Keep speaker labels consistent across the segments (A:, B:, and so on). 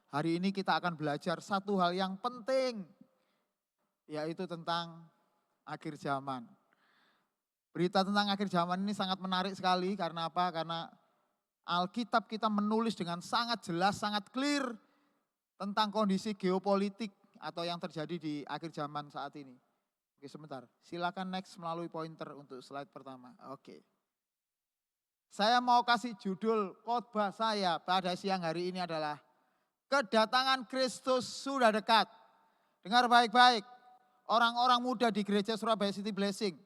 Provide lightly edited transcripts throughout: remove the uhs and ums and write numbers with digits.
A: Hari ini kita akan belajar satu hal yang penting, yaitu tentang akhir zaman. Berita tentang akhir zaman ini sangat menarik sekali, karena apa? Karena Alkitab kita menulis dengan sangat jelas, sangat clear tentang kondisi geopolitik atau yang terjadi di akhir zaman saat ini. Oke, sebentar. Silakan next melalui pointer untuk slide pertama. Oke. Saya mau kasih judul khotbah saya pada siang hari ini adalah kedatangan Kristus sudah dekat. Dengar baik-baik, orang-orang muda di gereja Surabaya City Blessing.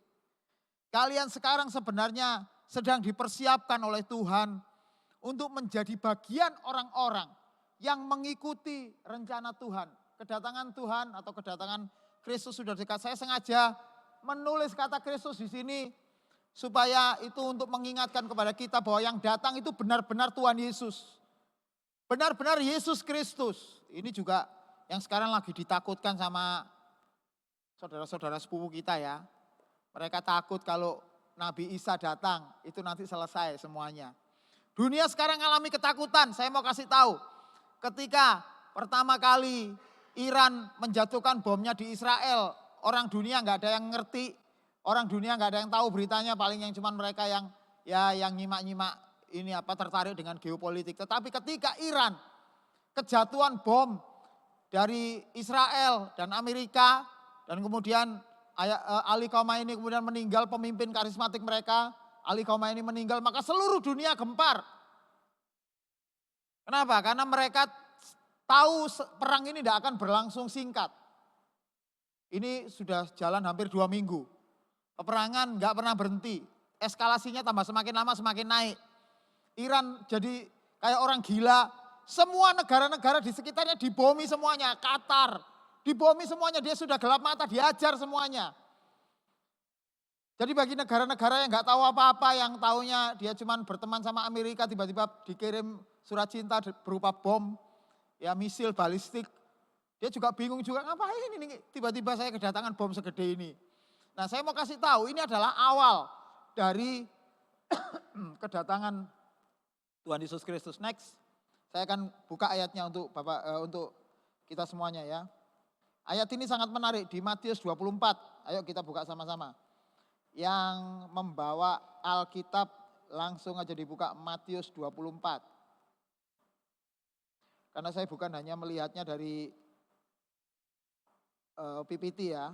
A: Kalian sekarang sebenarnya sedang dipersiapkan oleh Tuhan untuk menjadi bagian orang-orang yang mengikuti rencana Tuhan. Kedatangan Tuhan atau kedatangan Kristus sudah dekat. Saya sengaja menulis kata Kristus di sini supaya itu untuk mengingatkan kepada kita bahwa yang datang itu benar-benar Tuhan Yesus. Benar-benar Yesus Kristus. Ini juga yang sekarang lagi ditakutkan sama saudara-saudara sepupu kita ya. Mereka takut kalau Nabi Isa datang, itu nanti selesai semuanya. Dunia sekarang mengalami ketakutan, saya mau kasih tahu. Ketika pertama kali Iran menjatuhkan bomnya di Israel, orang dunia nggak ada yang ngerti, orang dunia nggak ada yang tahu beritanya, paling yang cuman mereka yang nyimak-nyimak ini tertarik dengan geopolitik. Tetapi ketika Iran kejatuhan bom dari Israel dan Amerika dan kemudian Ali Khamenei kemudian meninggal, pemimpin karismatik mereka, Ali Khamenei meninggal, maka seluruh dunia gempar. Kenapa? Karena mereka tahu perang ini tidak akan berlangsung singkat. Ini sudah jalan hampir 2 minggu. Peperangan nggak pernah berhenti. Eskalasinya tambah semakin lama semakin naik. Iran jadi kayak orang gila. Semua negara-negara di sekitarnya dibomi semuanya. Qatar dibomi semuanya. Dia sudah gelap mata, diajar semuanya. Jadi bagi negara-negara yang nggak tahu apa-apa, yang taunya dia cuma berteman sama Amerika, tiba-tiba dikirim surat cinta berupa bom, ya misil balistik. Dia juga bingung juga, ngapain ini tiba-tiba saya kedatangan bom segede ini. Nah, saya mau kasih tahu ini adalah awal dari kedatangan Tuhan Yesus Kristus. Next, saya akan buka ayatnya untuk Bapak, untuk kita semuanya ya. Ayat ini sangat menarik di Matius 24. Ayo kita buka sama-sama. Yang membawa Alkitab langsung aja dibuka Matius 24. Karena saya bukan hanya melihatnya dari PPT ya.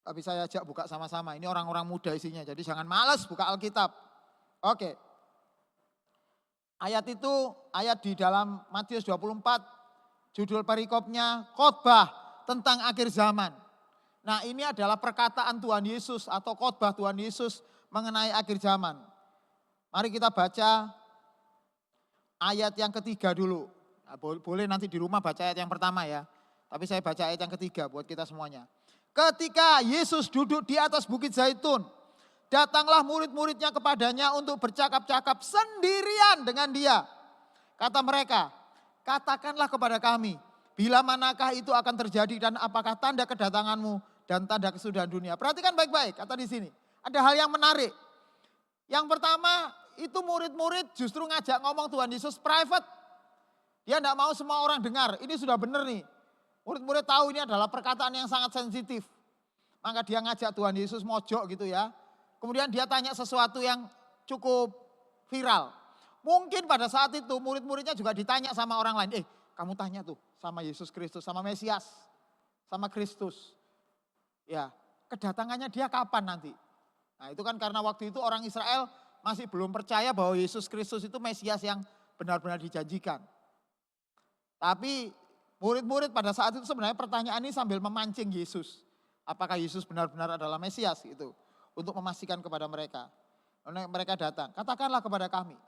A: Tapi saya ajak buka sama-sama. Ini orang-orang muda isinya. Jadi jangan malas buka Alkitab. Oke. Ayat itu, ayat di dalam Matius 24. Judul perikopnya khotbah tentang akhir zaman. Nah, ini adalah perkataan Tuhan Yesus atau khotbah Tuhan Yesus mengenai akhir zaman. Mari kita baca ayat yang ketiga dulu. Nah, boleh nanti di rumah baca ayat yang pertama ya. Tapi saya baca ayat yang ketiga buat kita semuanya. Ketika Yesus duduk di atas bukit Zaitun, datanglah murid-muridnya kepadanya untuk bercakap-cakap sendirian dengan dia. Kata mereka, katakanlah kepada kami, bila manakah itu akan terjadi dan apakah tanda kedatanganmu dan tanda kesudahan dunia. Perhatikan baik-baik, kata di sini. Ada hal yang menarik. Yang pertama, itu murid-murid justru ngajak ngomong Tuhan Yesus private. Dia tidak mau semua orang dengar, ini sudah benar nih. Murid-murid tahu ini adalah perkataan yang sangat sensitif. Maka dia ngajak Tuhan Yesus mojok gitu ya. Kemudian dia tanya sesuatu yang cukup viral. Mungkin pada saat itu murid-muridnya juga ditanya sama orang lain. Kamu tanya tuh sama Yesus Kristus, sama Mesias, sama Kristus. Ya, kedatangannya dia kapan nanti? Nah itu kan karena waktu itu orang Israel masih belum percaya bahwa Yesus Kristus itu Mesias yang benar-benar dijanjikan. Tapi murid-murid pada saat itu sebenarnya pertanyaan ini sambil memancing Yesus. Apakah Yesus benar-benar adalah Mesias itu? Untuk memastikan kepada mereka. Mereka datang, katakanlah kepada kami.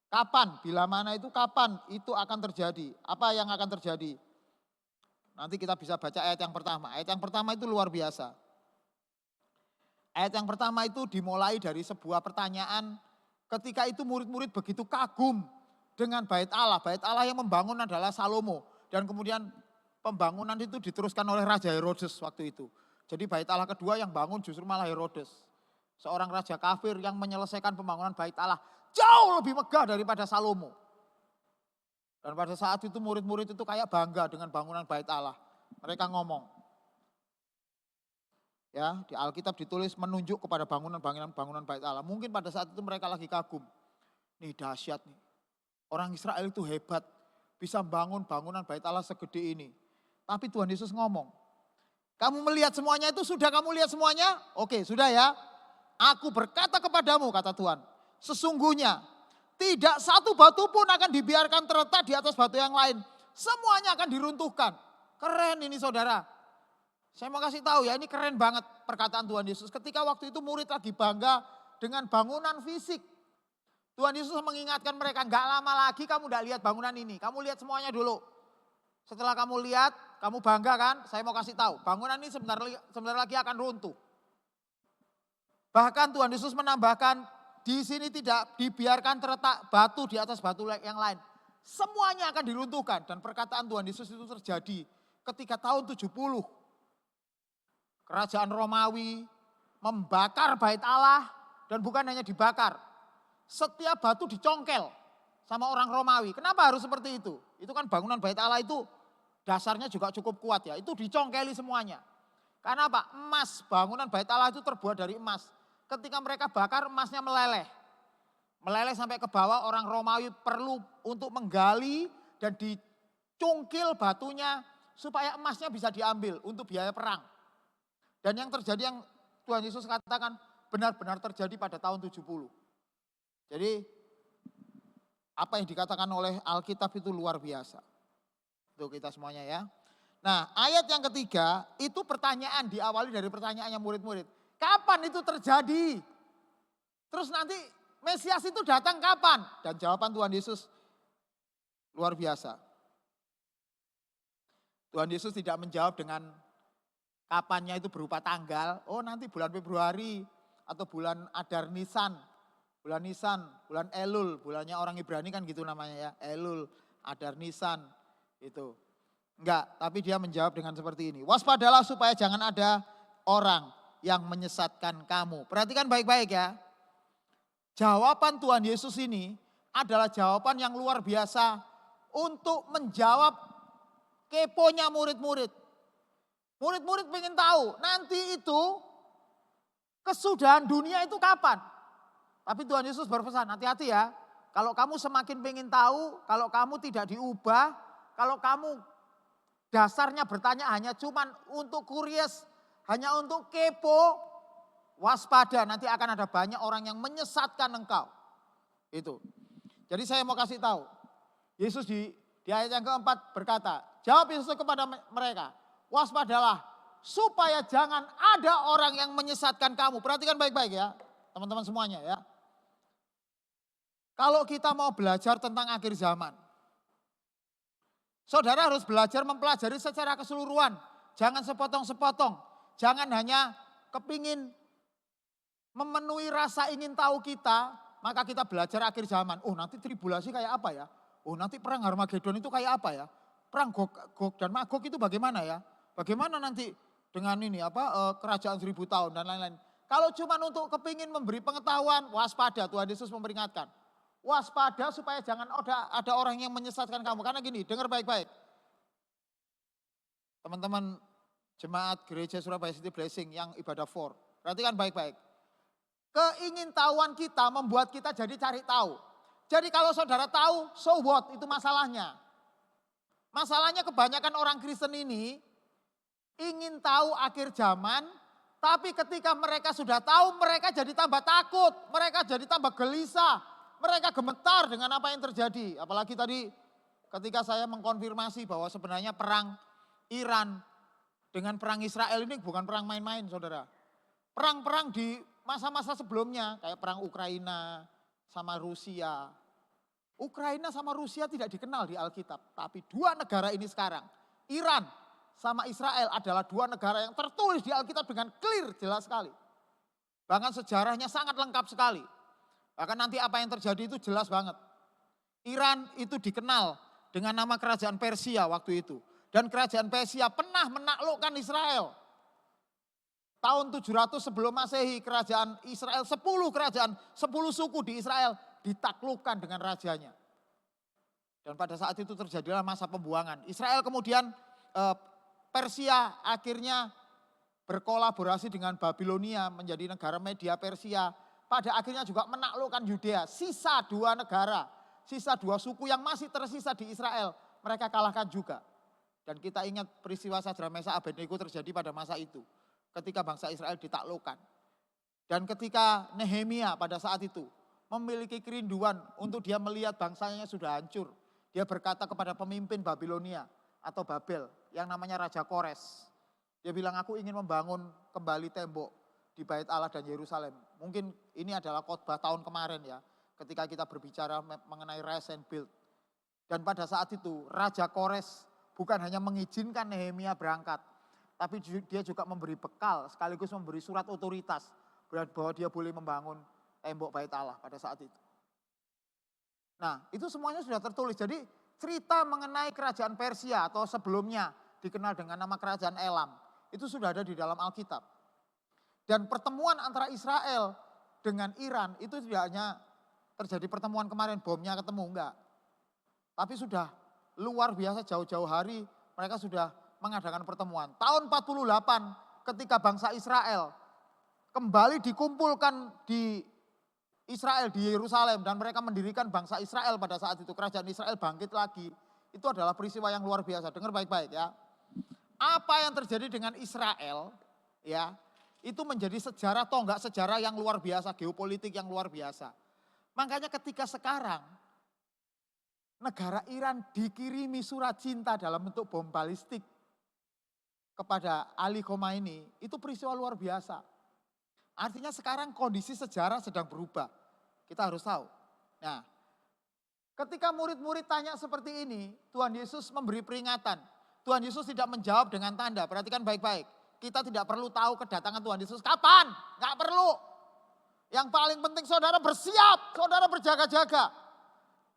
A: Kapan, bila mana itu kapan itu akan terjadi? Apa yang akan terjadi? Nanti kita bisa baca ayat yang pertama. Ayat yang pertama itu luar biasa. Ayat yang pertama itu dimulai dari sebuah pertanyaan. Ketika itu murid-murid begitu kagum dengan bait Allah. Bait Allah yang membangun adalah Salomo. Dan kemudian pembangunan itu diteruskan oleh Raja Herodes waktu itu. Jadi bait Allah kedua yang bangun justru malah Herodes. Seorang raja kafir yang menyelesaikan pembangunan bait Allah jauh lebih megah daripada Salomo. Dan pada saat itu murid-murid itu kayak bangga dengan bangunan bait Allah. Mereka ngomong. Ya, di Alkitab ditulis menunjuk kepada bangunan bait Allah. Mungkin pada saat itu mereka lagi kagum. Nih dahsyat nih. Orang Israel itu hebat. Bisa bangun bangunan bait Allah segede ini. Tapi Tuhan Yesus ngomong. Kamu melihat semuanya itu, sudah kamu lihat semuanya? Oke, sudah ya. Aku berkata kepadamu, kata Tuhan. Sesungguhnya tidak satu batu pun akan dibiarkan terletak di atas batu yang lain. Semuanya akan diruntuhkan. Keren ini saudara. Saya mau kasih tahu ya, ini keren banget perkataan Tuhan Yesus. Ketika waktu itu murid lagi bangga dengan bangunan fisik. Tuhan Yesus mengingatkan mereka, gak lama lagi kamu udah lihat bangunan ini. Kamu lihat semuanya dulu. Setelah kamu lihat, kamu bangga kan? Saya mau kasih tahu, bangunan ini sebentar lagi akan runtuh. Bahkan Tuhan Yesus menambahkan, di sini tidak dibiarkan terletak batu di atas batu yang lain. Semuanya akan diruntuhkan. Dan perkataan Tuhan Yesus itu terjadi ketika tahun 70. Kerajaan Romawi membakar bait Allah dan bukan hanya dibakar. Setiap batu dicongkel sama orang Romawi. Kenapa harus seperti itu? Itu kan bangunan bait Allah itu dasarnya juga cukup kuat ya. Itu dicongkeli semuanya. Karena apa? Emas, bangunan bait Allah itu terbuat dari emas. Ketika mereka bakar emasnya meleleh. Meleleh sampai ke bawah, orang Romawi perlu untuk menggali dan dicungkil batunya supaya emasnya bisa diambil untuk biaya perang. Dan yang terjadi yang Tuhan Yesus katakan benar-benar terjadi pada tahun 70. Jadi apa yang dikatakan oleh Alkitab itu luar biasa. Untuk kita semuanya ya. Nah ayat yang ketiga itu pertanyaan, diawali dari pertanyaannya murid-murid. Kapan itu terjadi? Terus nanti Mesias itu datang kapan? Dan jawaban Tuhan Yesus luar biasa. Tuhan Yesus tidak menjawab dengan kapannya itu berupa tanggal, oh nanti bulan Februari atau bulan Adar Nisan, bulan Elul, bulannya orang Ibrani kan gitu namanya ya, Elul, Adar Nisan itu. Enggak, tapi dia menjawab dengan seperti ini. Waspadalah supaya jangan ada orang yang menyesatkan kamu. Perhatikan baik-baik ya. Jawaban Tuhan Yesus ini adalah jawaban yang luar biasa untuk menjawab keponya murid-murid. Murid-murid pengen tahu nanti itu kesudahan dunia itu kapan. Tapi Tuhan Yesus berpesan, hati-hati ya. Kalau kamu semakin pengen tahu, kalau kamu tidak diubah, kalau kamu dasarnya bertanya hanya cuman untuk curious, hanya untuk kepo, waspada, nanti akan ada banyak orang yang menyesatkan engkau. Itu. Jadi saya mau kasih tahu. Yesus di ayat yang keempat berkata, jawab Yesus kepada mereka. Waspadalah supaya jangan ada orang yang menyesatkan kamu. Perhatikan baik-baik ya teman-teman semuanya ya. Kalau kita mau belajar tentang akhir zaman. Saudara harus belajar mempelajari secara keseluruhan. Jangan sepotong-sepotong. Jangan hanya kepingin memenuhi rasa ingin tahu kita. Maka kita belajar akhir zaman. Oh nanti tribulasi kayak apa ya? Oh nanti perang Harmagedon itu kayak apa ya? Perang Gog dan Magog itu bagaimana ya? Bagaimana nanti dengan ini kerajaan 1000 tahun dan lain-lain. Kalau cuma untuk kepingin memberi pengetahuan, waspada, Tuhan Yesus memperingatkan. Waspada supaya jangan ada orang yang menyesatkan kamu. Karena gini, dengar baik-baik. Teman-teman jemaat gereja Surabaya City Blessing yang ibadah 4. Perhatikan baik-baik. Keingintahuan kita membuat kita jadi cari tahu. Jadi kalau saudara tahu, so what? Itu masalahnya. Masalahnya kebanyakan orang Kristen ini ingin tahu akhir zaman, tapi ketika mereka sudah tahu, mereka jadi tambah takut, mereka jadi tambah gelisah, mereka gemetar dengan apa yang terjadi. Apalagi tadi ketika saya mengkonfirmasi bahwa sebenarnya perang Iran dengan perang Israel ini bukan perang main-main saudara. Perang-perang di masa-masa sebelumnya, kayak perang Ukraina sama Rusia. Ukraina sama Rusia tidak dikenal di Alkitab, tapi dua negara ini sekarang, Iran sama Israel adalah dua negara yang tertulis di Alkitab dengan clear, jelas sekali. Bahkan sejarahnya sangat lengkap sekali. Bahkan nanti apa yang terjadi itu jelas banget. Iran itu dikenal dengan nama kerajaan Persia waktu itu. Dan kerajaan Persia pernah menaklukkan Israel. Tahun 700 sebelum Masehi kerajaan Israel, 10 suku di Israel ditaklukkan dengan rajanya. Dan pada saat itu terjadilah masa pembuangan. Israel kemudian Persia akhirnya berkolaborasi dengan Babilonia menjadi negara media Persia. Pada akhirnya juga menaklukkan Yudea. Sisa 2 negara, sisa 2 suku yang masih tersisa di Israel, mereka kalahkan juga. Dan kita ingat peristiwa Sadrak Mesak Abednego terjadi pada masa itu. Ketika bangsa Israel ditaklukkan. Dan ketika Nehemia pada saat itu memiliki kerinduan untuk dia melihat bangsanya sudah hancur. Dia berkata kepada pemimpin Babilonia atau Babel yang namanya Raja Kores. Dia bilang, aku ingin membangun kembali tembok di Bait Allah dan Yerusalem. Mungkin ini adalah khotbah tahun kemarin ya, ketika kita berbicara mengenai rise and build. Dan pada saat itu Raja Kores bukan hanya mengizinkan Nehemia berangkat, tapi dia juga memberi bekal sekaligus memberi surat otoritas bahwa dia boleh membangun tembok Bait Allah pada saat itu. Nah, itu semuanya sudah tertulis. Jadi cerita mengenai kerajaan Persia atau sebelumnya dikenal dengan nama kerajaan Elam, itu sudah ada di dalam Alkitab. Dan pertemuan antara Israel dengan Iran itu tidak hanya terjadi pertemuan kemarin, bomnya ketemu, enggak. Tapi sudah luar biasa jauh-jauh hari mereka sudah mengadakan pertemuan. Tahun 48 ketika bangsa Israel kembali dikumpulkan di Israel, di Yerusalem. Dan mereka mendirikan bangsa Israel pada saat itu. Kerajaan Israel bangkit lagi. Itu adalah peristiwa yang luar biasa. Dengar baik-baik ya. Apa yang terjadi dengan Israel ya, itu menjadi sejarah tonggak sejarah yang luar biasa. Geopolitik yang luar biasa. Makanya ketika sekarang negara Iran dikirimi surat cinta dalam bentuk bom balistik kepada Ali Khomeini, itu peristiwa luar biasa. Artinya sekarang kondisi sejarah sedang berubah. Kita harus tahu. Nah, ketika murid-murid tanya seperti ini, Tuhan Yesus memberi peringatan. Tuhan Yesus tidak menjawab dengan tanda. Perhatikan baik-baik. Kita tidak perlu tahu kedatangan Tuhan Yesus kapan. Gak perlu. Yang paling penting saudara bersiap. Saudara berjaga-jaga.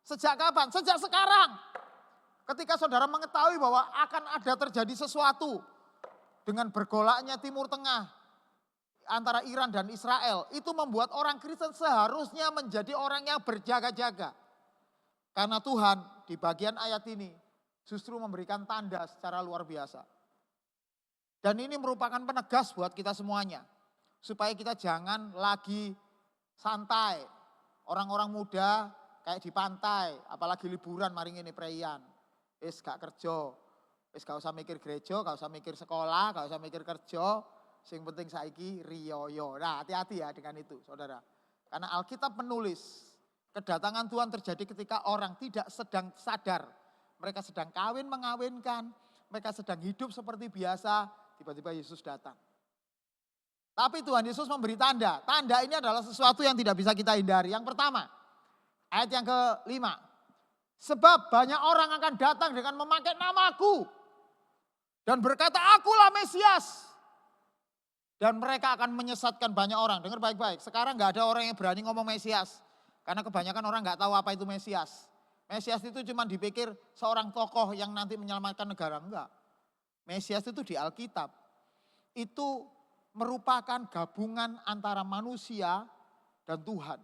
A: Sejak kapan? Sejak sekarang. Ketika saudara mengetahui bahwa akan ada terjadi sesuatu dengan bergolaknya Timur Tengah antara Iran dan Israel, itu membuat orang Kristen seharusnya menjadi orang yang berjaga-jaga. Karena Tuhan di bagian ayat ini justru memberikan tanda secara luar biasa. Dan ini merupakan penegas buat kita semuanya. Supaya kita jangan lagi santai. Orang-orang muda kayak di pantai, apalagi liburan maring ini preyan. Wis gak kerja, wis gak usah mikir gereja, gak usah mikir sekolah, gak usah mikir kerja. Sing penting saiki riyoyo. Nah, hati-hati ya dengan itu, saudara. Karena Alkitab menulis, kedatangan Tuhan terjadi ketika orang tidak sedang sadar. Mereka sedang kawin mengawinkan, mereka sedang hidup seperti biasa, tiba-tiba Yesus datang. Tapi Tuhan Yesus memberi tanda. Tanda ini adalah sesuatu yang tidak bisa kita hindari. Yang pertama, ayat yang ke-5. Sebab banyak orang akan datang dengan memakai namaku. Dan berkata, akulah Mesias. Dan mereka akan menyesatkan banyak orang. Dengar baik-baik, sekarang gak ada orang yang berani ngomong Mesias. Karena kebanyakan orang gak tahu apa itu Mesias. Mesias itu cuma dipikir seorang tokoh yang nanti menyelamatkan negara. Enggak. Mesias itu di Alkitab. Itu merupakan gabungan antara manusia dan Tuhan.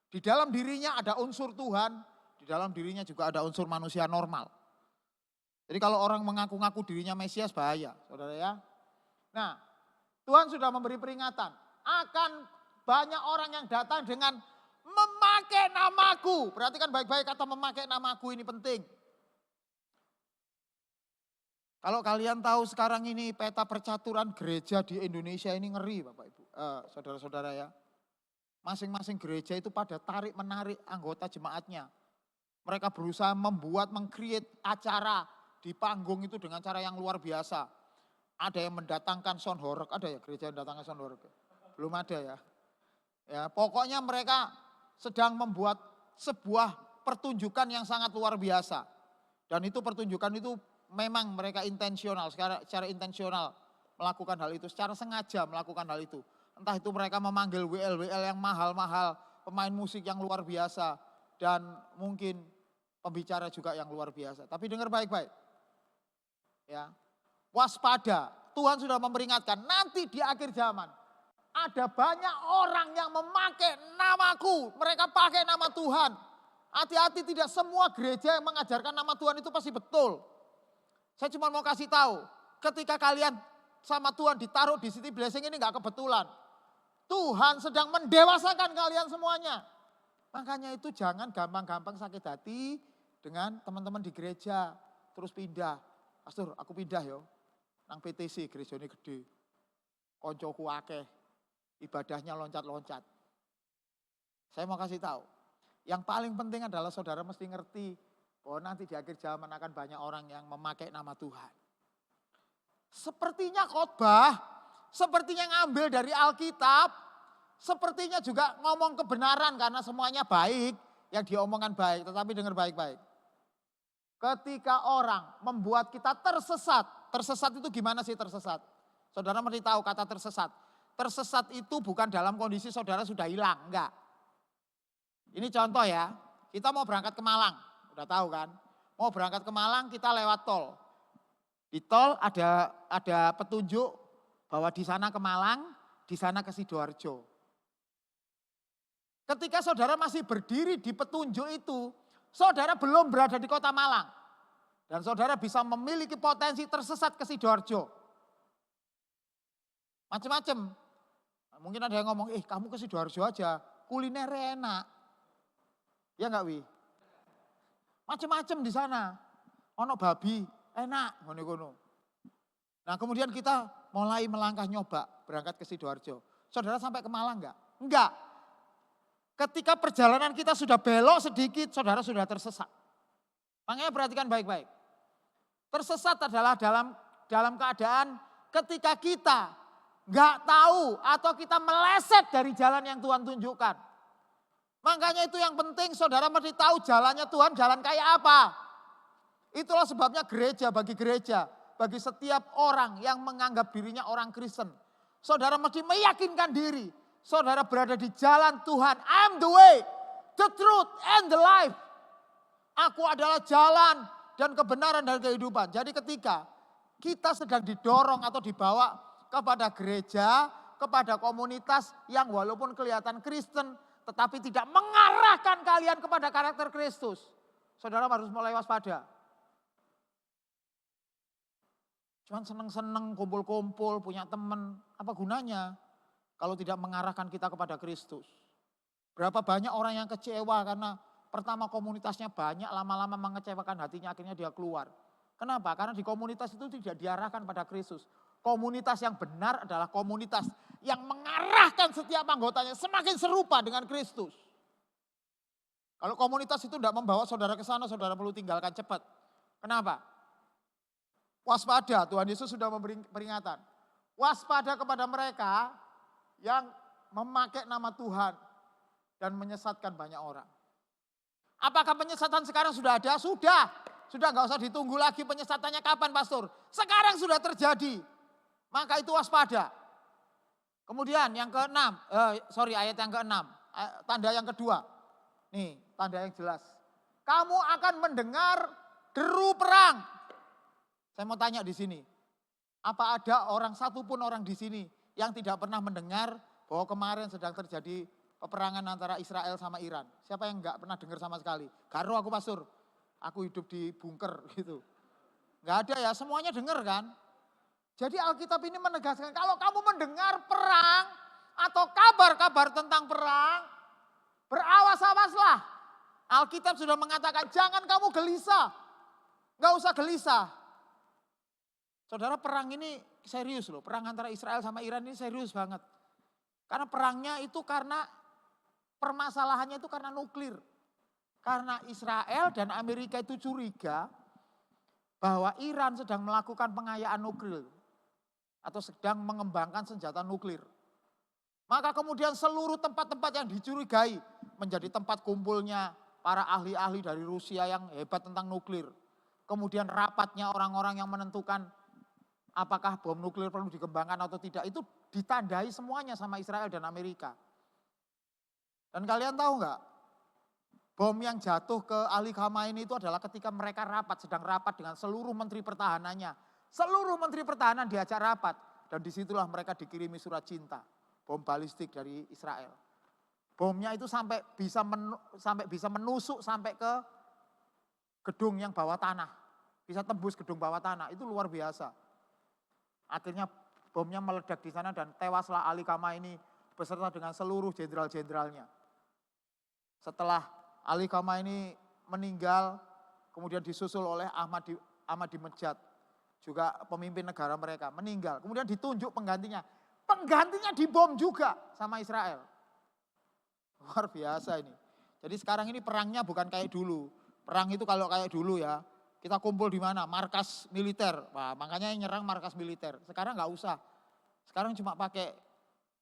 A: Di dalam dirinya ada unsur Tuhan, di dalam dirinya juga ada unsur manusia normal. Jadi kalau orang mengaku-ngaku dirinya Mesias bahaya, saudara ya. Nah, Tuhan sudah memberi peringatan. Akan banyak orang yang datang dengan memakai namaku. Perhatikan baik-baik kata memakai namaku ini penting. Kalau kalian tahu sekarang ini peta percaturan gereja di Indonesia ini ngeri Bapak Ibu. Saudara-saudara ya. Masing-masing gereja itu pada tarik-menarik anggota jemaatnya. Mereka berusaha membuat, meng-create acara di panggung itu dengan cara yang luar biasa. Ada yang mendatangkan sound horeg, ada ya gereja yang mendatangkan sound horeg? Belum ada ya. Ya, pokoknya mereka sedang membuat sebuah pertunjukan yang sangat luar biasa. Dan itu pertunjukan itu memang mereka intensional, secara intensional melakukan hal itu, secara sengaja melakukan hal itu. Entah itu mereka memanggil WL yang mahal-mahal, pemain musik yang luar biasa, dan mungkin pembicara juga yang luar biasa. Tapi dengar baik-baik. Ya. Waspada, Tuhan sudah memperingatkan nanti di akhir zaman ada banyak orang yang memakai namaku, mereka pakai nama Tuhan. Hati-hati, tidak semua gereja yang mengajarkan nama Tuhan itu pasti betul. Saya cuma mau kasih tahu, ketika kalian sama Tuhan ditaruh di city blessing ini gak kebetulan. Tuhan sedang mendewasakan kalian semuanya. Makanya itu jangan gampang-gampang sakit hati dengan teman-teman di gereja. Terus pindah. Pastor, aku pindah yo. Nang PTC, gereja ini gede. Koncoku akeh. Ibadahnya loncat-loncat. Saya mau kasih tahu. Yang paling penting adalah saudara mesti ngerti bahwa nanti di akhir zaman akan banyak orang yang memakai nama Tuhan. Sepertinya khotbah, sepertinya ngambil dari Alkitab, sepertinya juga ngomong kebenaran karena semuanya baik, yang diomongkan baik, tetapi dengar baik-baik. Ketika orang membuat kita tersesat, tersesat itu gimana sih tersesat? Saudara mesti tahu kata tersesat. Tersesat itu bukan dalam kondisi saudara sudah hilang, enggak. Ini contoh ya, kita mau berangkat ke Malang, udah tahu kan? Mau berangkat ke Malang kita lewat tol. Di tol ada petunjuk bahwa di sana ke Malang, di sana ke Sidoarjo. Ketika saudara masih berdiri di petunjuk itu, saudara belum berada di kota Malang. Dan saudara bisa memiliki potensi tersesat ke Sidoarjo. Macam-macam. Mungkin ada yang ngomong, kamu ke Sidoarjo aja, kuliner enak. Ya enggak Wi? Macam-macam di sana. Ono babi, enak, ngono-ngono. Nah kemudian kita mulai melangkah nyoba berangkat ke Sidoarjo. Saudara sampai ke Malang enggak? Enggak. Ketika perjalanan kita sudah belok sedikit, saudara sudah tersesat. Makanya perhatikan baik-baik. Tersesat adalah dalam keadaan ketika kita enggak tahu atau kita meleset dari jalan yang Tuhan tunjukkan. Makanya itu yang penting saudara mesti tahu jalannya Tuhan, jalan kayak apa. Itulah sebabnya bagi setiap orang yang menganggap dirinya orang Kristen. Saudara mesti meyakinkan diri, saudara berada di jalan Tuhan. I'm the way, the truth, and the life. Aku adalah jalan dan kebenaran dan kehidupan. Jadi ketika kita sedang didorong atau dibawa kepada gereja, kepada komunitas yang walaupun kelihatan Kristen, tetapi tidak mengarahkan kalian kepada karakter Kristus. Saudara harus mulai waspada. Cuman seneng-seneng, kumpul-kumpul, punya teman. Apa gunanya kalau tidak mengarahkan kita kepada Kristus? Berapa banyak orang yang kecewa karena pertama komunitasnya banyak, lama-lama mengecewakan hatinya, akhirnya dia keluar. Kenapa? Karena di komunitas itu tidak diarahkan pada Kristus. Komunitas yang benar adalah komunitas yang mengarahkan setiap anggotanya semakin serupa dengan Kristus. Kalau komunitas itu tidak membawa saudara ke sana, saudara perlu tinggalkan cepat. Kenapa? Waspada, Tuhan Yesus sudah memberi peringatan. Waspada kepada mereka yang memakai nama Tuhan dan menyesatkan banyak orang. Apakah penyesatan sekarang sudah ada? Sudah. Sudah nggak usah ditunggu lagi penyesatannya kapan pastor. Sekarang sudah terjadi. Maka itu waspada. Kemudian yang keenam, ayat yang keenam, tanda yang kedua. Nih, tanda yang jelas. Kamu akan mendengar deru perang. Saya mau tanya di sini. Apa ada satupun orang di sini yang tidak pernah mendengar bahwa kemarin sedang terjadi peperangan antara Israel sama Iran? Siapa yang enggak pernah dengar sama sekali? Garo aku pastor, aku hidup di bunker gitu. Enggak ada ya, semuanya dengar kan? Jadi Alkitab ini menegaskan kalau kamu mendengar perang atau kabar-kabar tentang perang, berawas-awaslah. Alkitab sudah mengatakan jangan kamu gelisah. Enggak usah gelisah. Saudara, perang ini serius loh. Perang antara Israel sama Iran ini serius banget. Karena perangnya itu permasalahannya itu karena nuklir. Karena Israel dan Amerika itu curiga bahwa Iran sedang melakukan pengayaan nuklir. Atau sedang mengembangkan senjata nuklir. Maka kemudian seluruh tempat-tempat yang dicurigai menjadi tempat kumpulnya para ahli-ahli dari Rusia yang hebat tentang nuklir. Kemudian rapatnya orang-orang yang menentukan apakah bom nuklir perlu dikembangkan atau tidak. Itu ditandai semuanya sama Israel dan Amerika. Dan kalian tahu nggak? Bom yang jatuh ke Ali Khamenei itu adalah ketika mereka sedang rapat dengan seluruh menteri pertahanannya. Seluruh menteri pertahanan diajak rapat. Dan disitulah mereka dikirimi surat cinta. Bom balistik dari Israel. Bomnya itu sampai bisa menusuk sampai ke gedung yang bawah tanah. Bisa tembus gedung bawah tanah, itu luar biasa. Akhirnya bomnya meledak di sana dan tewaslah Ali Khamenei beserta dengan seluruh jenderal-jenderalnya. Setelah Ali Khamenei meninggal, kemudian disusul oleh Ahmadinejad, juga pemimpin negara mereka, meninggal. Kemudian ditunjuk penggantinya. Penggantinya dibom juga sama Israel. Luar biasa ini. Jadi sekarang ini perangnya bukan kayak dulu. Perang itu kalau kayak dulu ya, kita kumpul di mana? Markas militer. Wah, makanya yang nyerang markas militer. Sekarang nggak usah. Sekarang cuma pakai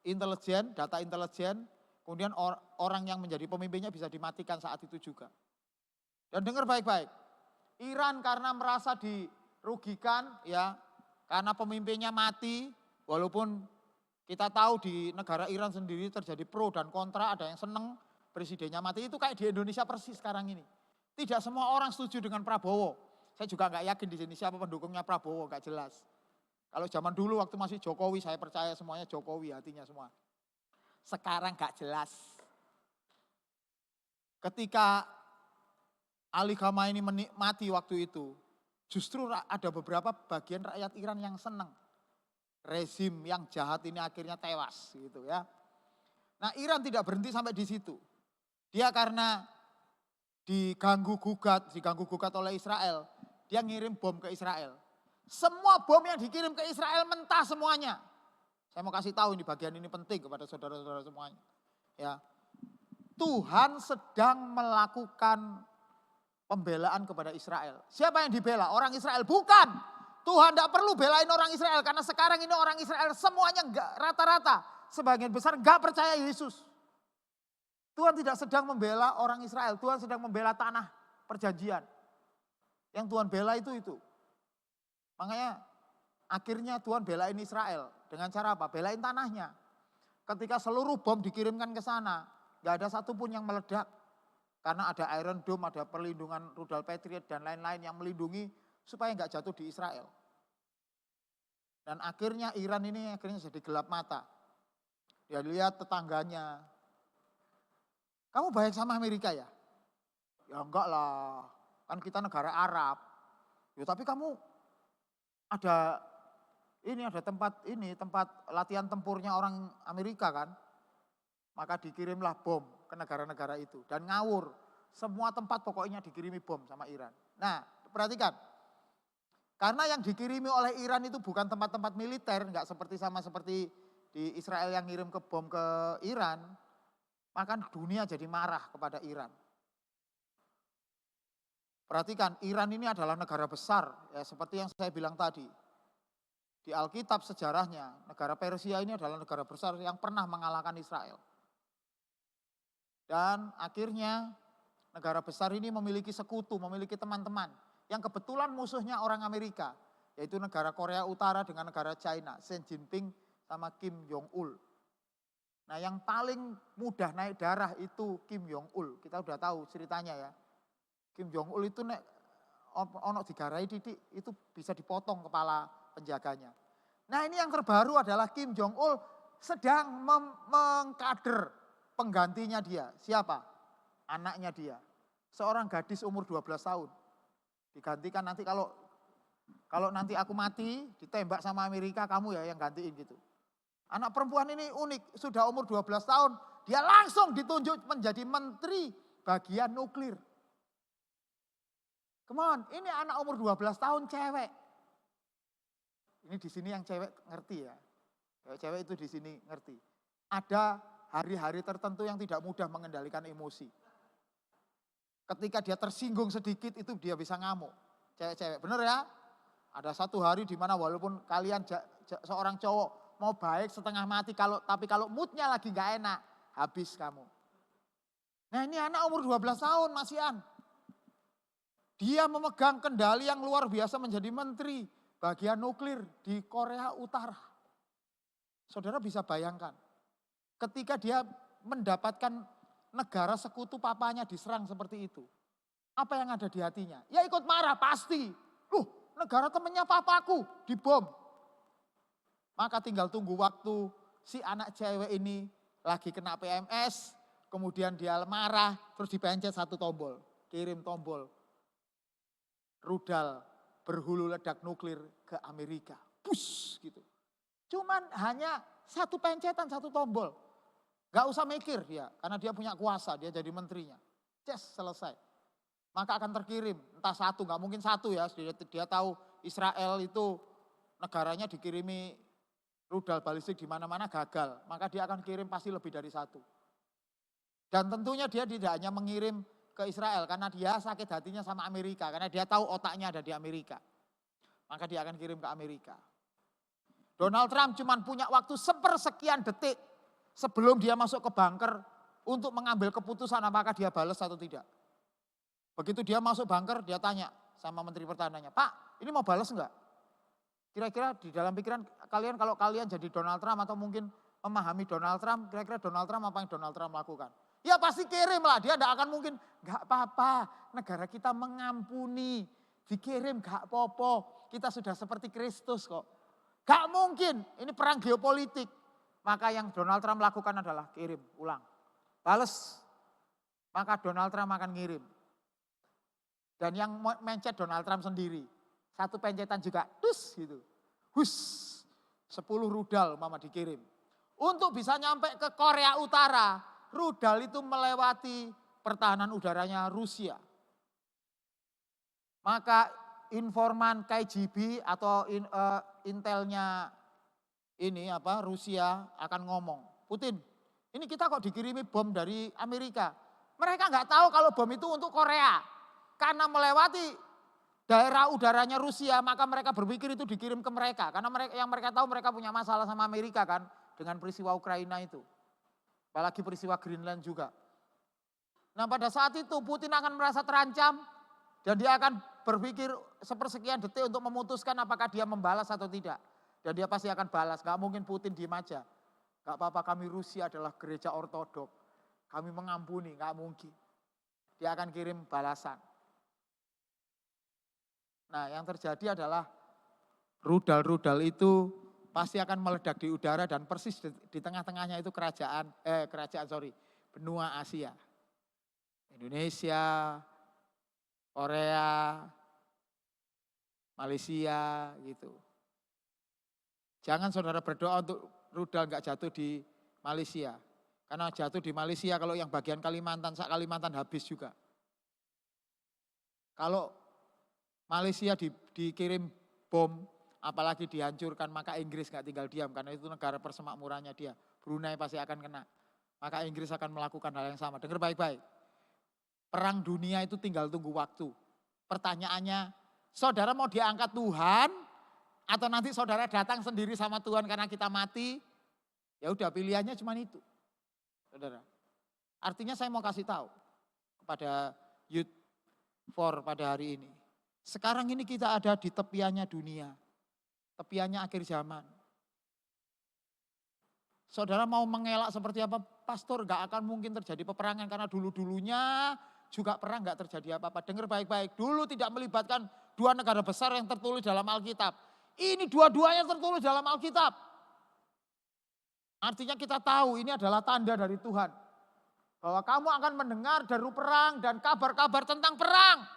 A: intelijen, data intelijen, kemudian orang yang menjadi pemimpinnya bisa dimatikan saat itu juga. Dan dengar baik-baik, Iran karena merasa dirugikan ya, karena pemimpinnya mati, walaupun kita tahu di negara Iran sendiri terjadi pro dan kontra, ada yang seneng presidennya mati, itu kayak di Indonesia persis sekarang ini. Tidak semua orang setuju dengan Prabowo. Saya juga nggak yakin di sini siapa pendukungnya Prabowo, nggak jelas. Kalau zaman dulu waktu masih Jokowi, saya percaya semuanya Jokowi hatinya semua. Sekarang nggak jelas. Ketika Ali Khamenei mati waktu itu, justru ada beberapa bagian rakyat Iran yang senang. Rezim yang jahat ini akhirnya tewas gitu ya. Nah, Iran tidak berhenti sampai di situ. Dia karena diganggu gugat oleh Israel, dia ngirim bom ke Israel. Semua bom yang dikirim ke Israel mentah semuanya. Saya mau kasih tahu ini bagian ini penting kepada saudara-saudara semuanya. Ya. Tuhan sedang melakukan pembelaan kepada Israel. Siapa yang dibela? Orang Israel? Bukan. Tuhan tidak perlu belain orang Israel karena sekarang ini orang Israel semuanya enggak, rata-rata sebagian besar enggak percaya Yesus. Tuhan tidak sedang membela orang Israel, Tuhan sedang membela tanah perjanjian. Yang Tuhan bela itu. Makanya akhirnya Tuhan belain Israel dengan cara apa? Belain tanahnya. Ketika seluruh bom dikirimkan ke sana, enggak ada satupun yang meledak. Karena ada Iron Dome, ada perlindungan rudal Patriot dan lain-lain yang melindungi supaya enggak jatuh di Israel. Dan akhirnya Iran ini jadi gelap mata. Dia lihat tetangganya. Kamu baik sama Amerika ya? Ya enggak lah, kan kita negara Arab. Ya tapi kamu ada tempat latihan tempurnya orang Amerika kan? Maka dikirimlah bom ke negara-negara itu dan ngawur. Semua tempat pokoknya dikirimi bom sama Iran. Nah, perhatikan. Karena yang dikirimi oleh Iran itu bukan tempat-tempat militer, enggak seperti di Israel yang ngirim ke bom ke Iran, maka dunia jadi marah kepada Iran. Perhatikan, Iran ini adalah negara besar, ya seperti yang saya bilang tadi. Di Alkitab sejarahnya, negara Persia ini adalah negara besar yang pernah mengalahkan Israel. Dan akhirnya negara besar ini memiliki sekutu, memiliki teman-teman. Yang kebetulan musuhnya orang Amerika, yaitu negara Korea Utara dengan negara China, Xi Jinping sama Kim Jong-il. Nah yang paling mudah naik darah itu Kim Jong-il. Kita udah tahu ceritanya ya. Kim Jong-il itu ono digarai titik itu bisa dipotong kepala penjaganya. Nah ini yang terbaru adalah Kim Jong-il sedang mengkader penggantinya dia. Siapa? Anaknya dia. Seorang gadis umur 12 tahun. Digantikan nanti kalau nanti aku mati ditembak sama Amerika kamu ya yang gantiin gitu. Anak perempuan ini unik, sudah umur 12 tahun, dia langsung ditunjuk menjadi menteri bagian nuklir. Come on, ini anak umur 12 tahun cewek. Ini di sini yang cewek ngerti ya. Cewek itu di sini ngerti. Ada hari-hari tertentu yang tidak mudah mengendalikan emosi. Ketika dia tersinggung sedikit itu dia bisa ngamuk. Cewek-cewek, bener ya? Ada satu hari di mana walaupun kalian seorang cowok mau baik setengah mati tapi kalau moodnya lagi gak enak, habis kamu. Nah ini anak umur 12 tahun masihan. Dia memegang kendali yang luar biasa menjadi menteri bagian nuklir di Korea Utara. Saudara bisa bayangkan, ketika dia mendapatkan negara sekutu papanya diserang seperti itu. Apa yang ada di hatinya? Ya ikut marah pasti. Negara temannya papaku dibom. Maka tinggal tunggu waktu si anak cewek ini lagi kena PMS, kemudian dia marah, terus dipencet satu tombol, kirim tombol rudal berhulu ledak nuklir ke Amerika. Push gitu. Cuman hanya satu pencetan, satu tombol. Gak usah mikir dia, karena dia punya kuasa, dia jadi menterinya. Selesai. Maka akan terkirim, entah satu, gak mungkin satu ya. Dia tahu Israel itu negaranya dikirimi rudal balistik di mana-mana gagal. Maka dia akan kirim pasti lebih dari satu. Dan tentunya dia tidak hanya mengirim ke Israel karena dia sakit hatinya sama Amerika. Karena dia tahu otaknya ada di Amerika. Maka dia akan kirim ke Amerika. Donald Trump cuma punya waktu sepersekian detik sebelum dia masuk ke bunker untuk mengambil keputusan apakah dia balas atau tidak. Begitu dia masuk bunker, dia tanya sama Menteri Pertahanannya, Pak ini mau balas enggak? Kira-kira di dalam pikiran kalian kalau kalian jadi Donald Trump atau mungkin memahami Donald Trump, kira-kira Donald Trump apa yang Donald Trump lakukan? Ya pasti kirim lah, dia tidak akan mungkin, gak apa-apa, negara kita mengampuni, dikirim gak apa-apa, kita sudah seperti Kristus kok. Gak mungkin, ini perang geopolitik. Maka yang Donald Trump lakukan adalah kirim, ulang. Bales, maka Donald Trump akan ngirim. Dan yang mencet Donald Trump sendiri, satu pencetan juga, dus gitu. Hus, 10 rudal mama dikirim. Untuk bisa nyampe ke Korea Utara, rudal itu melewati pertahanan udaranya Rusia. Maka informan KGB atau intelnya ini Rusia akan ngomong, Putin, ini kita kok dikirimi bom dari Amerika. Mereka nggak tahu kalau bom itu untuk Korea. Karena melewati daerah udaranya Rusia, maka mereka berpikir itu dikirim ke mereka. Karena mereka tahu mereka punya masalah sama Amerika kan, dengan peristiwa Ukraina itu. Apalagi peristiwa Greenland juga. Nah pada saat itu Putin akan merasa terancam dan dia akan berpikir sepersekian detik untuk memutuskan apakah dia membalas atau tidak. Dan dia pasti akan balas, gak mungkin Putin diem aja. Gak apa-apa kami Rusia adalah gereja ortodok, kami mengampuni, gak mungkin. Dia akan kirim balasan. Nah yang terjadi adalah rudal-rudal itu pasti akan meledak di udara dan persis di tengah-tengahnya itu benua Asia. Indonesia, Korea, Malaysia gitu. Jangan saudara berdoa untuk rudal enggak jatuh di Malaysia. Karena jatuh di Malaysia kalau yang bagian Kalimantan, Kalimantan habis juga. Kalau Malaysia dikirim bom, apalagi dihancurkan, maka Inggris gak tinggal diam karena itu negara persemakmurannya dia. Brunei pasti akan kena. Maka Inggris akan melakukan hal yang sama. Dengar baik-baik. Perang dunia itu tinggal tunggu waktu. Pertanyaannya, saudara mau diangkat Tuhan atau nanti saudara datang sendiri sama Tuhan karena kita mati? Ya udah pilihannya cuma itu. Saudara. Artinya saya mau kasih tahu kepada Youth for pada hari ini. Sekarang ini kita ada di tepiannya dunia. Tepiannya akhir zaman. Saudara mau mengelak seperti apa? Pastor gak akan mungkin terjadi peperangan karena dulu-dulunya juga perang gak terjadi apa-apa. Dengar baik-baik, dulu tidak melibatkan dua negara besar yang tertulis dalam Alkitab. Ini dua-duanya tertulis dalam Alkitab. Artinya kita tahu ini adalah tanda dari Tuhan. Bahwa kamu akan mendengar deru perang dan kabar-kabar tentang perang.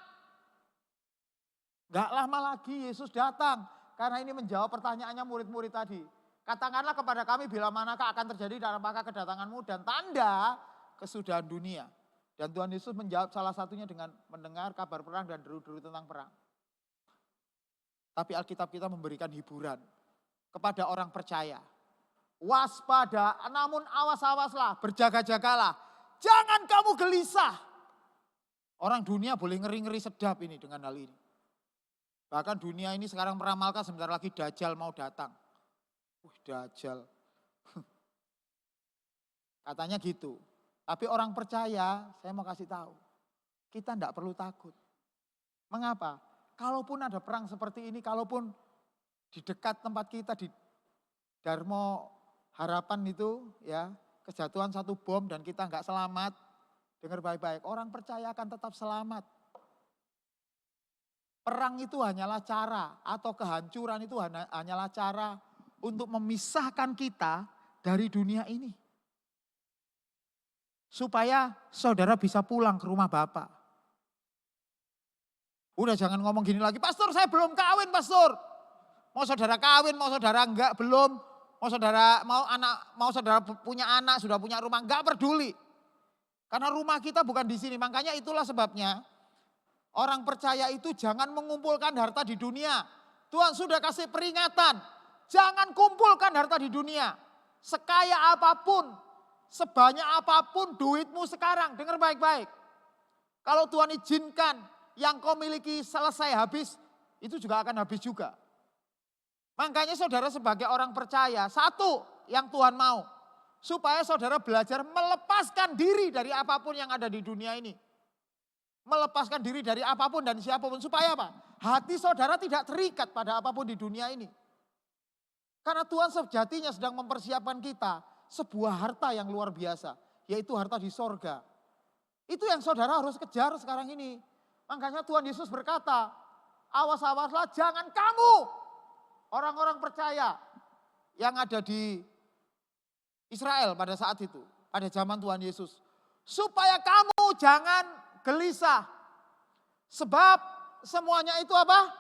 A: Gak lama lagi Yesus datang. Karena ini menjawab pertanyaannya murid-murid tadi. Katakanlah kepada kami bila manakah akan terjadi dan apakah kedatanganmu dan tanda kesudahan dunia. Dan Tuhan Yesus menjawab salah satunya dengan mendengar kabar perang dan deru-deru tentang perang. Tapi Alkitab kita memberikan hiburan kepada orang percaya. Waspada, namun awas-awaslah, berjaga-jagalah. Jangan kamu gelisah. Orang dunia boleh ngeri-ngeri sedap ini dengan hal ini. Bahkan dunia ini sekarang meramalkan sebentar lagi Dajjal mau datang. Dajjal. Katanya gitu. Tapi orang percaya, saya mau kasih tahu. Kita tidak perlu takut. Mengapa? Kalaupun ada perang seperti ini, kalaupun di dekat tempat kita di Darmo Harapan itu ya, kejatuhan satu bom dan kita nggak selamat. Dengar baik-baik, orang percaya akan tetap selamat. Perang itu hanyalah cara atau kehancuran itu hanyalah cara untuk memisahkan kita dari dunia ini. supaya saudara bisa pulang ke rumah Bapak. Udah jangan ngomong gini lagi, pastor saya belum kawin pastor. Mau saudara kawin, mau saudara enggak belum, mau saudara punya anak, sudah punya rumah, enggak peduli. Karena rumah kita bukan di sini, makanya itulah sebabnya orang percaya itu jangan mengumpulkan harta di dunia. Tuhan sudah kasih peringatan, jangan kumpulkan harta di dunia. Sekaya apapun, sebanyak apapun duitmu sekarang, dengar baik-baik. Kalau Tuhan izinkan yang kau miliki selesai habis, itu juga akan habis juga. Makanya saudara sebagai orang percaya, satu yang Tuhan mau, supaya saudara belajar melepaskan diri dari apapun yang ada di dunia ini. Melepaskan diri dari apapun dan siapapun, supaya apa? Hati saudara tidak terikat pada apapun di dunia ini. Karena Tuhan sejatinya sedang mempersiapkan kita sebuah harta yang luar biasa, yaitu harta di sorga. Itu yang saudara harus kejar sekarang ini. Makanya Tuhan Yesus berkata, awas-awaslah jangan kamu orang-orang percaya yang ada di Israel pada saat itu, pada zaman Tuhan Yesus. Supaya kamu jangan gelisah. Sebab semuanya itu apa?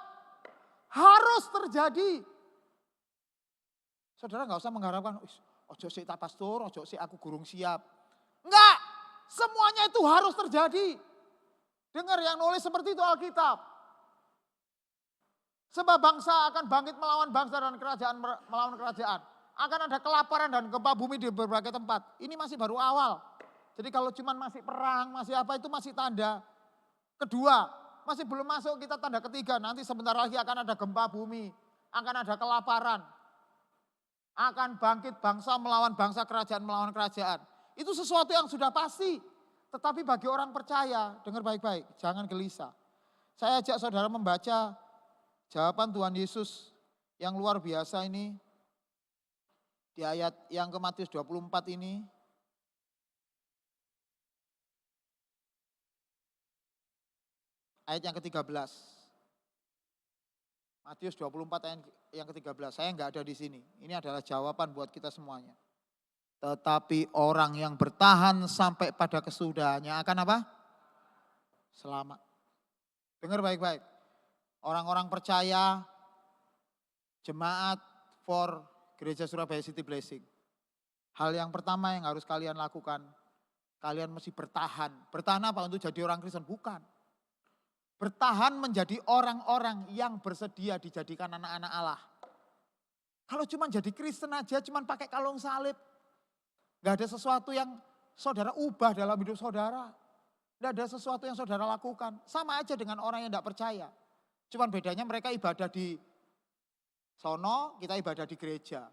A: Harus terjadi. Saudara gak usah mengharapkan, ojo sik tak pastor, ojo sik aku gurung siap. Enggak, semuanya itu harus terjadi. Dengar yang nulis seperti itu Alkitab. Sebab bangsa akan bangkit melawan bangsa dan kerajaan melawan kerajaan. Akan ada kelaparan dan gempa bumi di berbagai tempat. Ini masih baru awal. Jadi kalau cuma masih perang, masih apa itu masih tanda kedua. Masih belum masuk kita tanda ketiga. Nanti sebentar lagi akan ada gempa bumi. Akan ada kelaparan. Akan bangkit bangsa melawan bangsa, kerajaan melawan kerajaan. Itu sesuatu yang sudah pasti. Tetapi bagi orang percaya, dengar baik-baik, jangan gelisah. Saya ajak saudara membaca jawaban Tuhan Yesus yang luar biasa ini. Di ayat yang ke Matius 24 ini. Ayat yang ke-13. Matius 24 ayat yang ke-13. Saya enggak ada di sini. Ini adalah jawaban buat kita semuanya. Tetapi orang yang bertahan sampai pada kesudahannya akan apa? Selamat. Dengar baik-baik. Orang-orang percaya, jemaat for Gereja Surabaya City Blessing. Hal yang pertama yang harus kalian lakukan, kalian mesti bertahan. Bertahan apa? Untuk jadi orang Kristen? Bukan. Bertahan menjadi orang-orang yang bersedia dijadikan anak-anak Allah. Kalau cuma jadi Kristen aja, cuma pakai kalung salib, gak ada sesuatu yang saudara ubah dalam hidup saudara. Gak ada sesuatu yang saudara lakukan. Sama aja dengan orang yang gak percaya. Cuman bedanya mereka ibadah di sono, kita ibadah di gereja.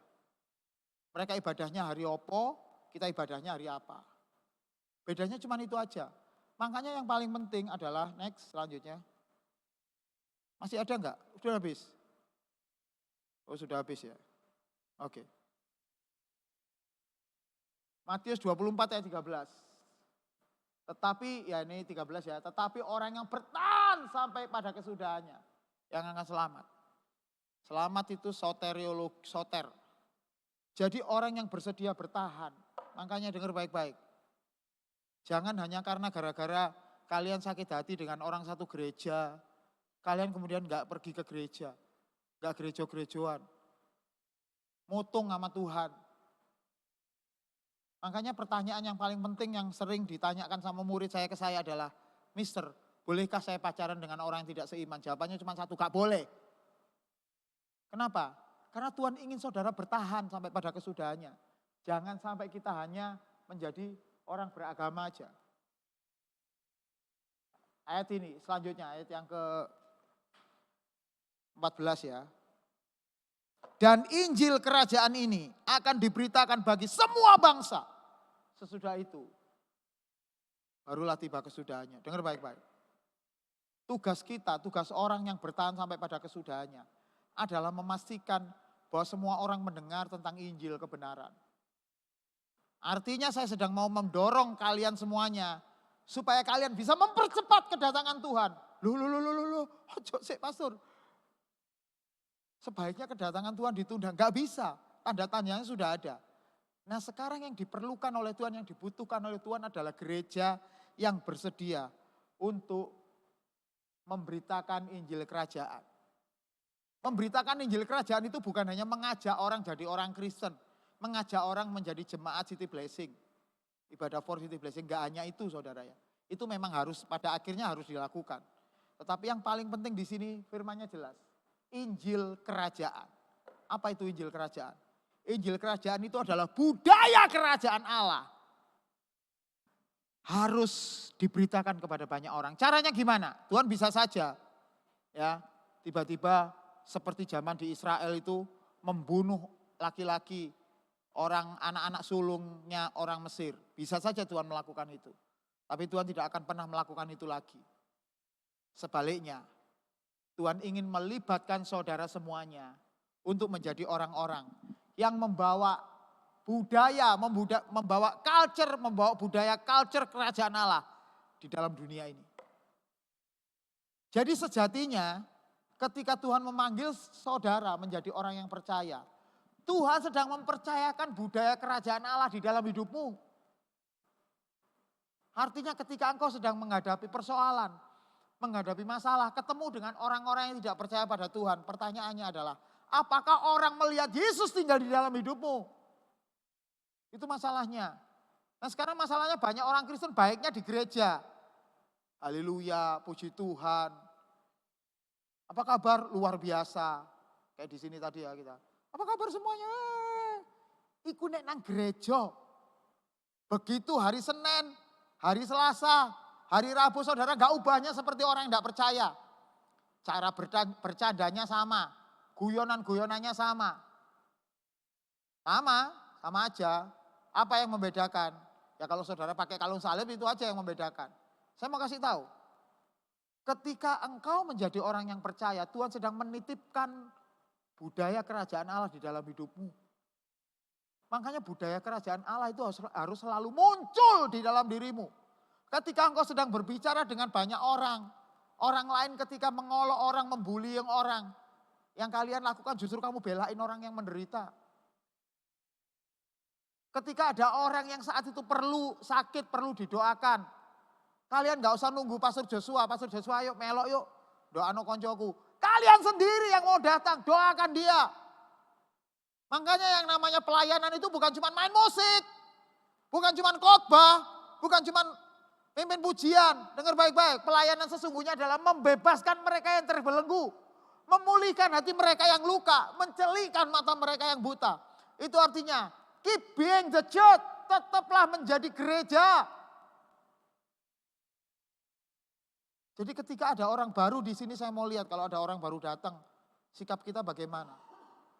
A: Mereka ibadahnya hari opo, kita ibadahnya hari apa. Bedanya cuma itu aja. Makanya yang paling penting adalah, next selanjutnya. Masih ada enggak? Sudah habis? Oh sudah habis ya. Oke. Matius 24 ayat 13. Tetapi, ya ini 13 ya. Tetapi orang yang bertahan sampai pada kesudahannya, yang akan selamat. Selamat itu soter. Jadi orang yang bersedia bertahan. Makanya dengar baik-baik. Jangan hanya karena gara-gara kalian sakit hati dengan orang satu gereja, kalian kemudian gak pergi ke gereja. Gak gereja-gerejoan. Mutung sama Tuhan. Makanya pertanyaan yang paling penting yang sering ditanyakan sama murid saya ke saya adalah, Mister, bolehkah saya pacaran dengan orang yang tidak seiman? Jawabannya cuma satu, gak boleh. Kenapa? Karena Tuhan ingin saudara bertahan sampai pada kesudahannya. Jangan sampai kita hanya menjadi orang beragama aja. Ayat ini selanjutnya, ayat yang ke-14 ya. Dan Injil kerajaan ini akan diberitakan bagi semua bangsa. Sesudah itu, barulah tiba kesudahannya. Dengar baik-baik. Tugas kita, tugas orang yang bertahan sampai pada kesudahannya adalah memastikan bahwa semua orang mendengar tentang Injil kebenaran. Artinya saya sedang mau mendorong kalian semuanya supaya kalian bisa mempercepat kedatangan Tuhan. Loh, ojo sik pastor. Sebaiknya kedatangan Tuhan ditunda, enggak bisa. Tanda tanyanya sudah ada. Nah sekarang yang diperlukan oleh Tuhan, yang dibutuhkan oleh Tuhan adalah gereja yang bersedia untuk memberitakan Injil Kerajaan. Memberitakan Injil Kerajaan itu bukan hanya mengajak orang jadi orang Kristen, mengajak orang menjadi jemaat City Blessing, ibadah for City Blessing, enggak hanya itu saudara ya. Itu memang harus, pada akhirnya harus dilakukan. Tetapi yang paling penting di sini firman-Nya jelas, Injil Kerajaan. Apa itu Injil Kerajaan? Injil Kerajaan itu adalah budaya kerajaan Allah. Harus diberitakan kepada banyak orang. Caranya gimana? Tuhan bisa saja ya tiba-tiba seperti zaman di Israel itu membunuh laki-laki, orang anak-anak sulungnya orang Mesir. Bisa saja Tuhan melakukan itu. Tapi Tuhan tidak akan pernah melakukan itu lagi. Sebaliknya, Tuhan ingin melibatkan saudara semuanya untuk menjadi orang-orang yang membawa budaya, membawa culture, membawa budaya culture kerajaan Allah di dalam dunia ini. Jadi sejatinya ketika Tuhan memanggil saudara menjadi orang yang percaya, Tuhan sedang mempercayakan budaya kerajaan Allah di dalam hidupmu. Artinya ketika engkau sedang menghadapi persoalan, menghadapi masalah, ketemu dengan orang-orang yang tidak percaya pada Tuhan, pertanyaannya adalah, apakah orang melihat Yesus tinggal di dalam hidupmu? Itu masalahnya. Nah sekarang masalahnya banyak orang Kristen baiknya di gereja. Haleluya, puji Tuhan. Apa kabar? Luar biasa. Kayak di sini tadi ya kita. Apa kabar semuanya? Iku nek nang gereja. Begitu hari Senin, hari Selasa, hari Rabu saudara gak ubahnya seperti orang yang gak percaya. Cara bercandanya sama. Guyonan-guyonannya sama. Sama aja. Apa yang membedakan? Ya kalau saudara pakai kalung salib itu aja yang membedakan. Saya mau kasih tahu. Ketika engkau menjadi orang yang percaya, Tuhan sedang menitipkan budaya kerajaan Allah di dalam hidupmu. Makanya budaya kerajaan Allah itu harus selalu muncul di dalam dirimu. Ketika engkau sedang berbicara dengan banyak orang, orang lain ketika mengolok orang, membuli orang, yang kalian lakukan justru kamu belain orang yang menderita. Ketika ada orang yang saat itu perlu sakit, perlu didoakan. Kalian gak usah nunggu Pastor Joshua ayo melok yuk, doano koncoku. Kalian sendiri yang mau datang, doakan dia. Makanya yang namanya pelayanan itu bukan cuma main musik, bukan cuma khotbah, bukan cuma pimpin pujian. Dengar baik-baik, pelayanan sesungguhnya adalah membebaskan mereka yang terbelenggu. Memulihkan hati mereka yang luka, mencelikan mata mereka yang buta. Itu artinya, keep being the church, tetaplah menjadi gereja. Jadi ketika ada orang baru di sini saya mau lihat kalau ada orang baru datang, sikap kita bagaimana?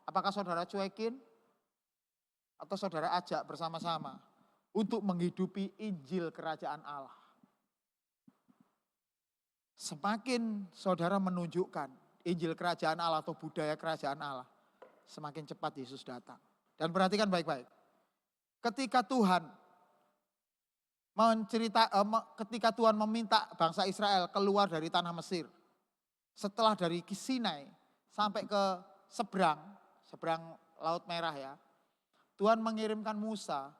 A: Apakah saudara cuekin? Atau saudara ajak bersama-sama untuk menghidupi Injil Kerajaan Allah? Semakin saudara menunjukkan Injil Kerajaan Allah atau budaya Kerajaan Allah, semakin cepat Yesus datang. Dan perhatikan baik-baik. Ketika Tuhan meminta bangsa Israel keluar dari tanah Mesir, setelah dari Sinai sampai ke seberang Laut Merah ya, Tuhan mengirimkan Musa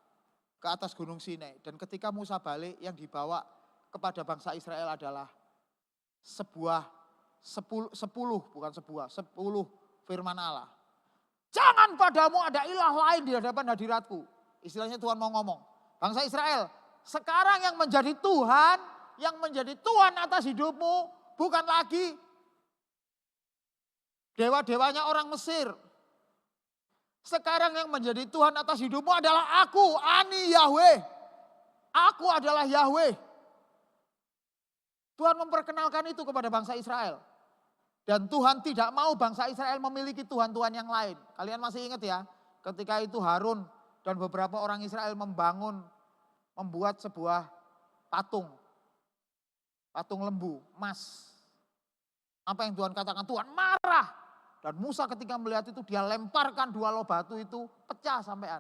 A: ke atas Gunung Sinai. Dan ketika Musa balik, yang dibawa kepada bangsa Israel adalah 10 firman Allah. Jangan padamu ada ilah lain di hadapan hadiratku. Istilahnya Tuhan mau ngomong, bangsa Israel, sekarang yang menjadi Tuhan atas hidupmu bukan lagi dewa-dewanya orang Mesir. Sekarang yang menjadi Tuhan atas hidupmu adalah aku, Ani Yahweh. Aku adalah Yahweh. Tuhan memperkenalkan itu kepada bangsa Israel. Dan Tuhan tidak mau bangsa Israel memiliki Tuhan-Tuhan yang lain. Kalian masih ingat ya, ketika itu Harun dan beberapa orang Israel membuat sebuah patung lembu, emas. Apa yang Tuhan katakan? Tuhan marah. Dan Musa ketika melihat itu dia lemparkan 2 loh batu itu pecah sampean.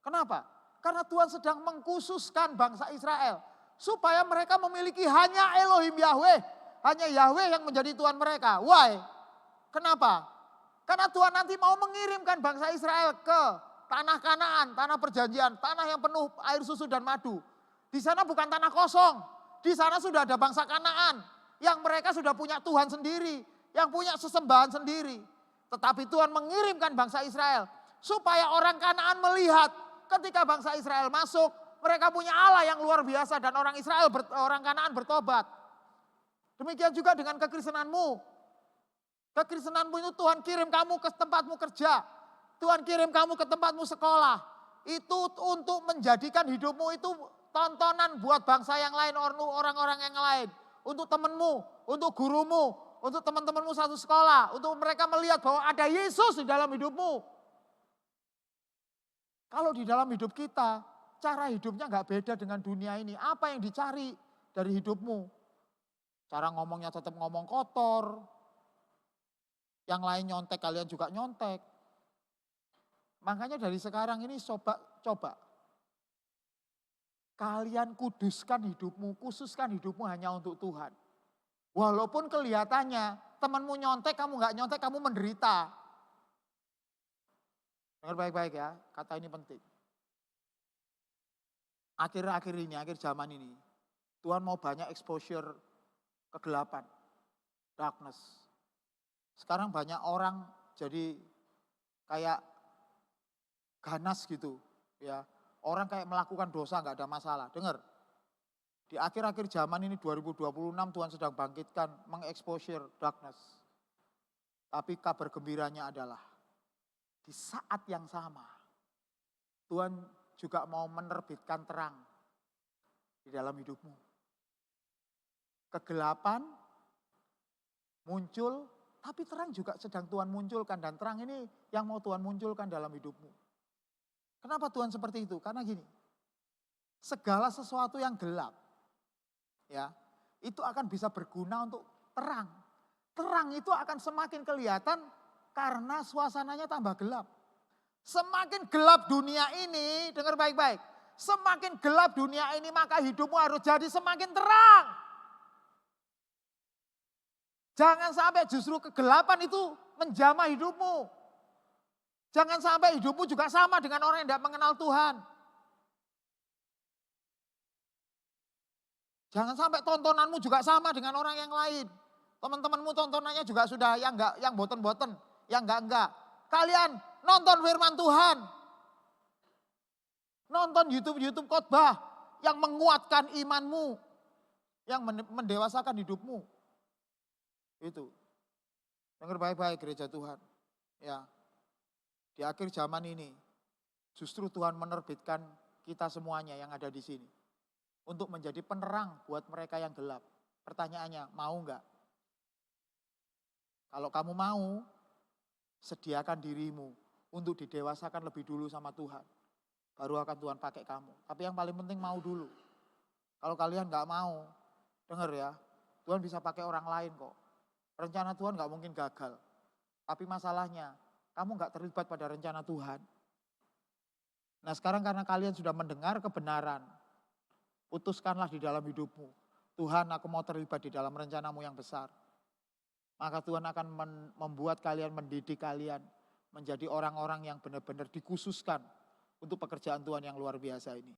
A: Kenapa? Karena Tuhan sedang mengkhususkan bangsa Israel. Supaya mereka memiliki hanya Elohim Yahweh. Hanya Yahweh yang menjadi Tuhan mereka. Why? Kenapa? Karena Tuhan nanti mau mengirimkan bangsa Israel ke tanah Kanaan, tanah perjanjian, tanah yang penuh air susu dan madu. Di sana bukan tanah kosong, di sana sudah ada bangsa Kanaan yang mereka sudah punya Tuhan sendiri, yang punya sesembahan sendiri. Tetapi Tuhan mengirimkan bangsa Israel supaya orang Kanaan melihat ketika bangsa Israel masuk, mereka punya Allah yang luar biasa dan orang Kanaan bertobat. Demikian juga dengan kekristenanmu. Kekristenanmu itu Tuhan kirim kamu ke tempatmu kerja. Tuhan kirim kamu ke tempatmu sekolah. Itu untuk menjadikan hidupmu itu tontonan buat bangsa yang lain, orang-orang yang lain. Untuk temanmu, untuk gurumu, untuk teman-temanmu satu sekolah. Untuk mereka melihat bahwa ada Yesus di dalam hidupmu. Kalau di dalam hidup kita, cara hidupnya nggak beda dengan dunia ini. Apa yang dicari dari hidupmu? Cara ngomongnya tetap ngomong kotor. Yang lain nyontek, kalian juga nyontek. Makanya dari sekarang ini coba. Kalian kuduskan hidupmu, khususkan hidupmu hanya untuk Tuhan. Walaupun kelihatannya temanmu nyontek, kamu nggak nyontek, kamu menderita. Dengar baik-baik ya, kata ini penting. Akhir zaman ini, Tuhan mau banyak exposure kegelapan, darkness. Sekarang banyak orang jadi kayak ganas gitu, ya. Orang kayak melakukan dosa nggak ada masalah. Dengar, di akhir-akhir zaman ini 2026 Tuhan sedang bangkitkan mengeksposur darkness. Tapi kabar gembiranya adalah di saat yang sama Tuhan juga mau menerbitkan terang di dalam hidupmu. Kegelapan muncul, tapi terang juga sedang Tuhan munculkan. Dan terang ini yang mau Tuhan munculkan dalam hidupmu. Kenapa Tuhan seperti itu? Karena gini, segala sesuatu yang gelap, ya, itu akan bisa berguna untuk terang. Terang itu akan semakin kelihatan karena suasananya tambah gelap. Semakin gelap dunia ini, dengar baik-baik, semakin gelap dunia ini maka hidupmu harus jadi semakin terang. Jangan sampai justru kegelapan itu menjamah hidupmu. Jangan sampai hidupmu juga sama dengan orang yang tidak mengenal Tuhan. Jangan sampai tontonanmu juga sama dengan orang yang lain. Teman-temanmu tontonannya juga sudah yang boten-boten, yang enggak. Kalian nonton firman Tuhan. Nonton YouTube khotbah yang menguatkan imanmu, yang mendewasakan hidupmu. Itu. Dengar baik-baik gereja Tuhan. Ya. Di akhir zaman ini justru Tuhan menerbitkan kita semuanya yang ada di sini untuk menjadi penerang buat mereka yang gelap. Pertanyaannya, mau enggak? Kalau kamu mau, sediakan dirimu untuk didewasakan lebih dulu sama Tuhan. Baru akan Tuhan pakai kamu. Tapi yang paling penting mau dulu. Kalau kalian enggak mau, dengar ya, Tuhan bisa pakai orang lain kok. Rencana Tuhan gak mungkin gagal. Tapi masalahnya, kamu gak terlibat pada rencana Tuhan. Nah sekarang karena kalian sudah mendengar kebenaran, putuskanlah di dalam hidupmu. Tuhan, aku mau terlibat di dalam rencanamu yang besar. Maka Tuhan akan membuat kalian, mendidik kalian menjadi orang-orang yang benar-benar dikhususkan untuk pekerjaan Tuhan yang luar biasa ini.